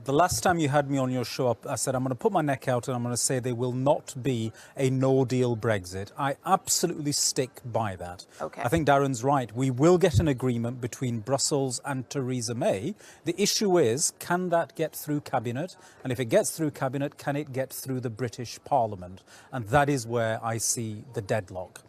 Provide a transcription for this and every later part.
the last time you had me on your show, I said I'm going to put my neck out and I'm going to say there will not be a no-deal Brexit. I absolutely stick by that. Okay. I think Darren's right. We will get an agreement between Brussels and Theresa May. The issue is, can that get through Cabinet? And if it gets through Cabinet, can it get through the British Parliament? And that is where I see the deadlock.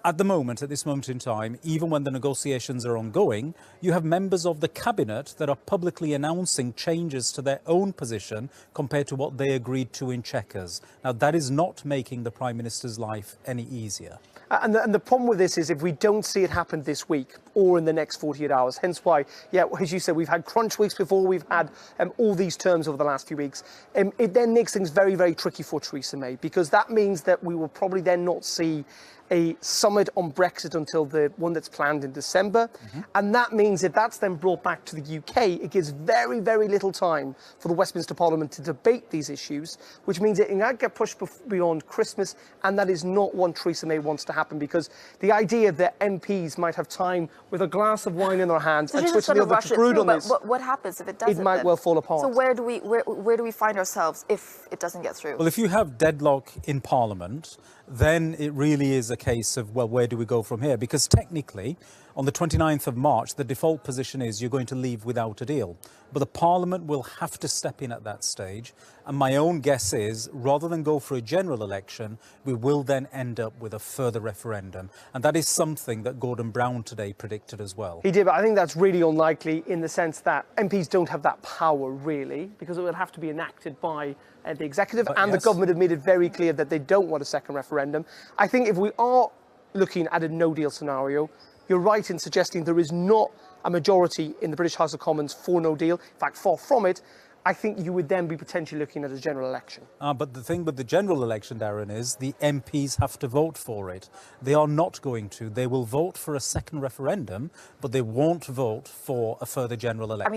At the moment, at this moment in time, even when the negotiations are ongoing, you have members of the Cabinet that are publicly announcing changes to their own position compared to what they agreed to in Chequers. Now, that is not making the Prime Minister's life any easier. And the problem with this is if we don't see it happen this week or in the next 48 hours, hence why, yeah, as you said, we've had crunch weeks before, we've had all these terms over the last few weeks. It then makes things very, very tricky for Theresa May, because that means that we will probably then not see a summit on Brexit until the one that's planned in December. And that means if that's then brought back to the UK, it gives very, very little time for the Westminster Parliament to debate these issues, which means it might get pushed beyond Christmas. And that is not what Theresa May wants to happen, because the idea that MPs might have time with a glass of wine in their hands So and just switching the other to brood on this, what happens if it doesn't? it might well fall apart. So where do we find ourselves if it doesn't get through? Well, if you have deadlock in Parliament, then it really is a case of, well, where do we go from here? Because technically, on the 29th of March, the default position is you're going to leave without a deal. But the Parliament will have to step in at that stage. And my own guess is, rather than go for a general election, we will then end up with a further referendum. And that is something that Gordon Brown today predicted as well. He did, but I think that's really unlikely in the sense that MPs don't have that power, really, because it will have to be enacted by the executive, and yes, the government have made it very clear that they don't want a second referendum. I think if we are looking at a no-deal scenario, you're right in suggesting there is not a majority in the British House of Commons for no deal. In fact, far from it. I think you would then be potentially looking at a general election. But the thing with the general election, Darren, is the MPs have to vote for it. They are not going to. They will vote for a second referendum, but they won't vote for a further general election.